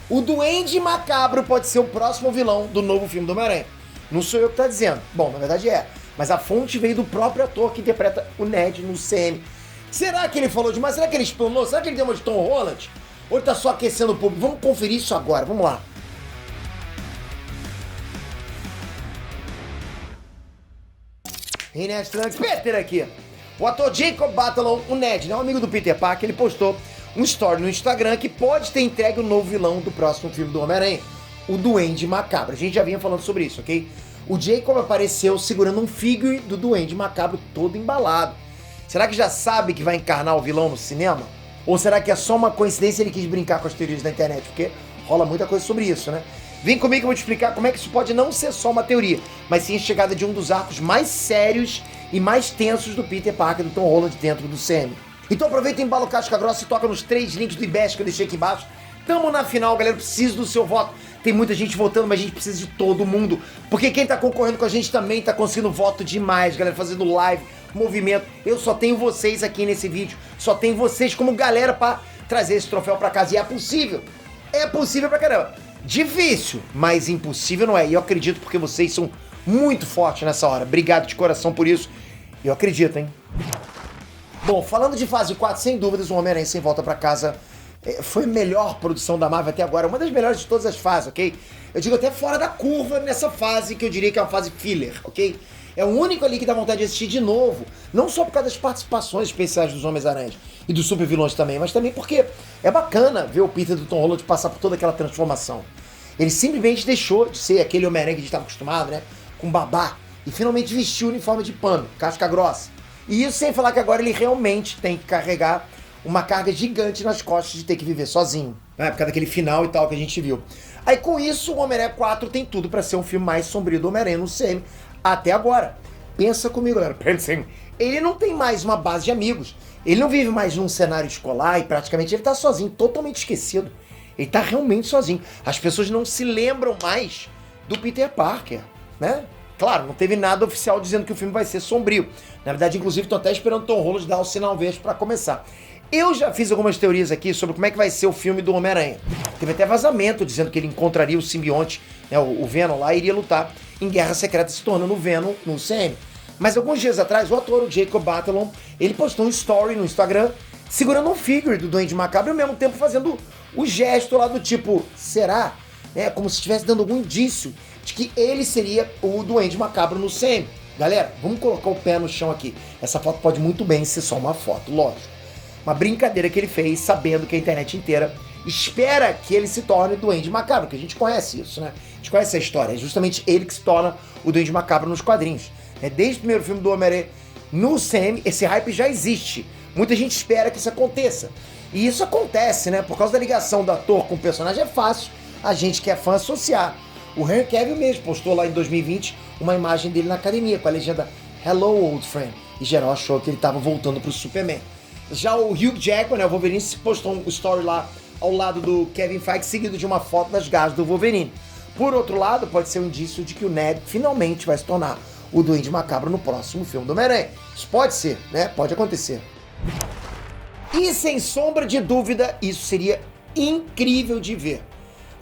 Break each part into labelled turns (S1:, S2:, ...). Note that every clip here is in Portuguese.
S1: O Duende Macabro pode ser o próximo vilão do novo filme do Homem-Aranha. Não sou eu que tá dizendo. Bom, na verdade é. Mas a fonte veio do próprio ator que interpreta o Ned no CM. Será que ele falou demais? Será que ele explanou? Será que ele deu uma de Tom Holland? Ou ele tá só aquecendo o público? Vamos conferir isso agora, vamos lá. Hey, Ned Trunks, Peter aqui. O ator Jacob Batalon, o Ned, né, um amigo do Peter Parker, ele postou um story no Instagram que pode ter entregue o novo vilão do próximo filme do Homem-Aranha, o Duende Macabro. A gente já vinha falando sobre isso, ok? O Jacob apareceu segurando um figure do Duende Macabro todo embalado. Será que já sabe que vai encarnar o vilão no cinema? Ou será que é só uma coincidência e ele quis brincar com as teorias da internet? Porque rola muita coisa sobre isso, né? Vem comigo que eu vou te explicar como é que isso pode não ser só uma teoria, mas sim a chegada de um dos arcos mais sérios e mais tensos do Peter Parker, do Tom Holland dentro do CM. Então aproveita, embala o casca grossa e toca nos 3 links do IBEST que eu deixei aqui embaixo. Tamo na final, galera, preciso do seu voto. Tem muita gente votando, mas a gente precisa de todo mundo. Porque quem tá concorrendo com a gente também tá conseguindo voto demais, galera, fazendo live, movimento. Eu só tenho vocês aqui nesse vídeo, só tenho vocês como galera pra trazer esse troféu pra casa. E é possível pra caramba. Difícil, mas impossível não é. E eu acredito porque vocês são muito fortes nessa hora. Obrigado de coração por isso. Eu acredito, hein? Bom, falando de fase 4, sem dúvidas, o Homem-Aranha Sem Volta Pra Casa foi a melhor produção da Marvel até agora. Uma das melhores de todas as fases, ok? Eu digo até fora da curva nessa fase, que eu diria que é uma fase filler, ok? É o único ali que dá vontade de assistir de novo. Não só por causa das participações especiais dos Homens-Aranhas e dos super vilões também, mas também porque é bacana ver o Peter do Tom Holland passar por toda aquela transformação. Ele simplesmente deixou de ser aquele Homem-Aranha que a gente estava acostumado, né? Com babá. E finalmente vestiu o uniforme de pano, casca grossa. E isso sem falar que agora ele realmente tem que carregar uma carga gigante nas costas de ter que viver sozinho. Né? Por causa daquele final e tal que a gente viu. Aí com isso, o Homem-Aranha 4 tem tudo pra ser um filme mais sombrio do Homem-Aranha no CM até agora. Pensa comigo, galera. Pensem. Ele não tem mais uma base de amigos. Ele não vive mais num cenário escolar e praticamente ele tá sozinho, totalmente esquecido. Ele tá realmente sozinho. As pessoas não se lembram mais do Peter Parker, né? Claro, não teve nada oficial dizendo que o filme vai ser sombrio. Na verdade, inclusive, tô até esperando o Tom Holland dar o sinal verde pra começar. Eu já fiz algumas teorias aqui sobre como é que vai ser o filme do Homem-Aranha. Teve até vazamento dizendo que ele encontraria o simbionte, né, o Venom lá, e iria lutar em Guerra Secreta, se tornando o Venom no CM. Mas alguns dias atrás, o ator, o Jacob Batalon, ele postou um story no Instagram segurando um figure do Duende Macabro e ao mesmo tempo fazendo o gesto lá do tipo, será? Como se estivesse dando algum indício de que ele seria o Duende Macabro no CM. Galera, vamos colocar o pé no chão aqui. Essa foto pode muito bem ser só uma foto, lógico. Uma brincadeira que ele fez, sabendo que a internet inteira espera que ele se torne o Duende Macabro, que a gente conhece isso, né? A gente conhece essa história. É justamente ele que se torna o Duende Macabro nos quadrinhos. Desde o primeiro filme do Homem-Aranha no CM, esse hype já existe. Muita gente espera que isso aconteça. E isso acontece, né? Por causa da ligação do ator com o personagem, é fácil a gente que é fã associar. O Henry Cavill mesmo postou lá em 2020 uma imagem dele na academia com a legenda Hello, old friend. E geral achou que ele estava voltando pro Superman. Já o Hugh Jackman, né, o Wolverine, postou um story lá ao lado do Kevin Feige, seguido de uma foto das garras do Wolverine. Por outro lado, pode ser um indício de que o Ned finalmente vai se tornar o Duende Macabro no próximo filme do Homem-Aranha. Isso pode ser, né? Pode acontecer. E sem sombra de dúvida, isso seria incrível de ver.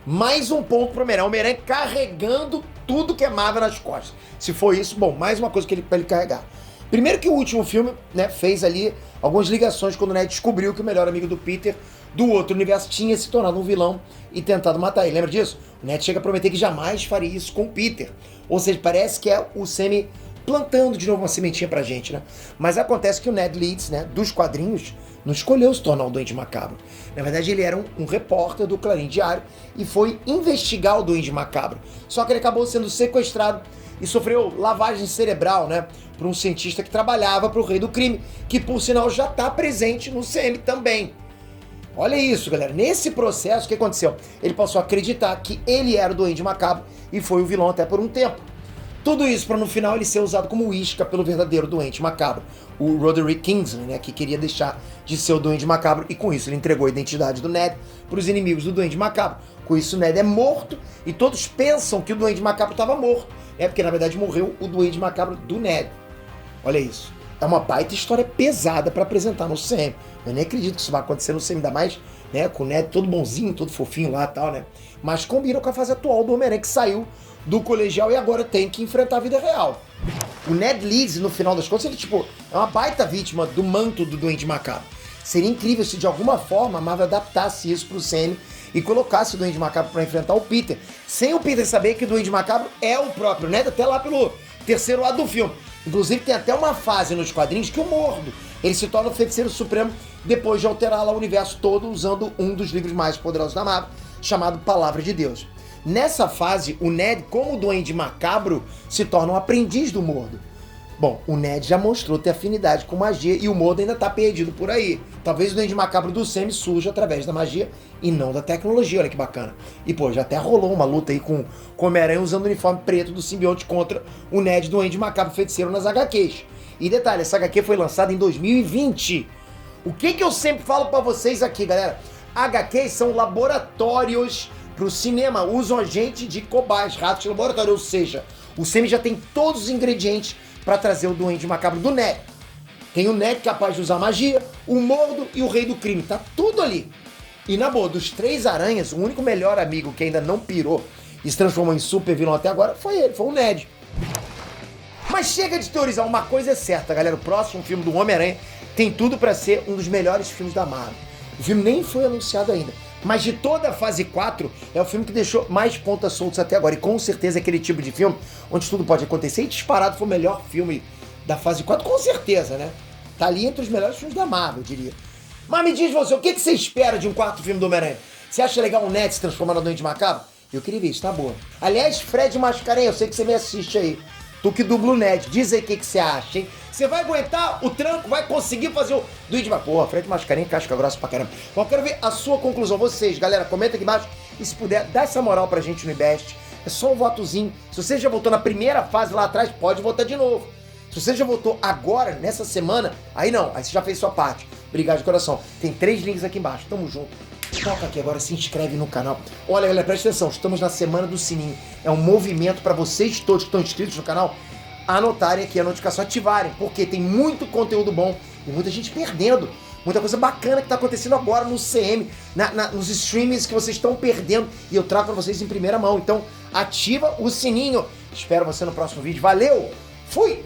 S1: Mais um ponto pro Homem-Aranha. O Homem-Aranha carregando tudo que é Marvel nas costas. Se for isso, bom, mais uma coisa pra ele carregar. Primeiro que o último filme, né, fez ali algumas ligações quando o Ned descobriu que o melhor amigo do Peter do outro universo tinha se tornado um vilão e tentado matar ele. Lembra disso? O Ned chega a prometer que jamais faria isso com o Peter. Ou seja, parece que é o Sammy plantando de novo uma sementinha pra gente, né? Mas acontece que o Ned Leeds, né, dos quadrinhos, não escolheu se tornar o Duende Macabro. Na verdade, ele era um repórter do Clarim Diário e foi investigar o Duende Macabro. Só que ele acabou sendo sequestrado e sofreu lavagem cerebral, né, por um cientista que trabalhava para o Rei do Crime, que por sinal já está presente no CM também. Olha isso, galera. Nesse processo, o que aconteceu? Ele passou a acreditar que ele era o Duende Macabro e foi o vilão até por um tempo. Tudo isso para no final ele ser usado como isca pelo verdadeiro Duende Macabro, o Roderick Kingsley, né, que queria deixar de ser o Duende Macabro, e com isso ele entregou a identidade do Ned para os inimigos do Duende Macabro. Com isso o Ned é morto e todos pensam que o Duende Macabro estava morto, né, porque na verdade morreu o Duende Macabro do Ned. Olha isso. É uma baita história pesada para apresentar no CM. Eu nem acredito que isso vai acontecer no CM, ainda mais né? Com o Ned todo bonzinho, todo fofinho lá e tal, né? Mas combina com a fase atual do Homem-Aranha, que saiu do colegial e agora tem que enfrentar a vida real. O Ned Leeds, no final das contas, ele, tipo, é uma baita vítima do manto do Duende Macabro. Seria incrível se, de alguma forma, a Marvel adaptasse isso pro Sam e colocasse o Duende Macabro pra enfrentar o Peter, sem o Peter saber que o Duende Macabro é o próprio Ned, até lá pelo terceiro lado do filme. Inclusive, tem até uma fase nos quadrinhos que o Mordo, ele se torna o Feiticeiro Supremo depois de alterar lá o universo todo usando um dos livros mais poderosos da Marvel, chamado Palavra de Deus. Nessa fase, o Ned, como o Duende Macabro, se torna um aprendiz do Mordo. Bom, o Ned já mostrou ter afinidade com magia e o Mordo ainda tá perdido por aí. Talvez o Duende Macabro do Sam surja através da magia e não da tecnologia, olha que bacana. E pô, já até rolou uma luta aí com o Homem-Aranha usando o uniforme preto do simbionte contra o Ned Duende Macabro feiticeiro nas HQs. E detalhe, essa HQ foi lançada em 2020. O que eu sempre falo pra vocês aqui, galera? HQs são laboratórios pro cinema, usam a gente de cobaias, ratos de laboratório, ou seja, o Sam já tem todos os ingredientes para trazer o Duende Macabro do Ned. Tem o Ned capaz de usar magia, o Mordo e o Rei do Crime, tá tudo ali. E na boa, dos três aranhas, o único melhor amigo que ainda não pirou e se transformou em super vilão até agora foi ele, foi o Ned. Mas chega de teorizar, uma coisa é certa, galera, o próximo filme do Homem-Aranha tem tudo para ser um dos melhores filmes da Marvel. O filme nem foi anunciado ainda, mas de toda a fase 4, é o filme que deixou mais pontas soltas até agora. E com certeza é aquele tipo de filme onde tudo pode acontecer. E disparado foi o melhor filme da fase 4, com certeza, né? Tá ali entre os melhores filmes da Marvel, eu diria. Mas me diz você, o que você espera de um quarto filme do Homem-Aranha? Você acha legal o Ned se transformar no Duende Macabro? Eu queria ver isso, tá boa. Aliás, Fred Mascarenhas, eu sei que você me assiste aí. Tu que dubla o Ned, diz aí o que você acha, hein? Você vai aguentar o tranco? Vai conseguir fazer o Duende Macabro? Porra, Fred Mascarenhas, casca grossa pra caramba. Bom, eu quero ver a sua conclusão. Vocês, galera, comenta aqui embaixo. E se puder, dá essa moral pra gente no IBEST. É só um votozinho. Se você já votou na primeira fase lá atrás, pode votar de novo. Se você já votou agora, nessa semana, aí não, aí você já fez sua parte. Obrigado de coração. Tem 3 links aqui embaixo. Tamo junto. Toca aqui agora, se inscreve no canal. Olha, galera, presta atenção. Estamos na Semana do Sininho. É um movimento para vocês todos que estão inscritos no canal anotarem aqui a notificação, ativarem, porque tem muito conteúdo bom e muita gente perdendo. Muita coisa bacana que tá acontecendo agora no CM, nos streamings que vocês estão perdendo e eu trago para vocês em primeira mão. Então, ativa o sininho. Espero você no próximo vídeo. Valeu! Fui!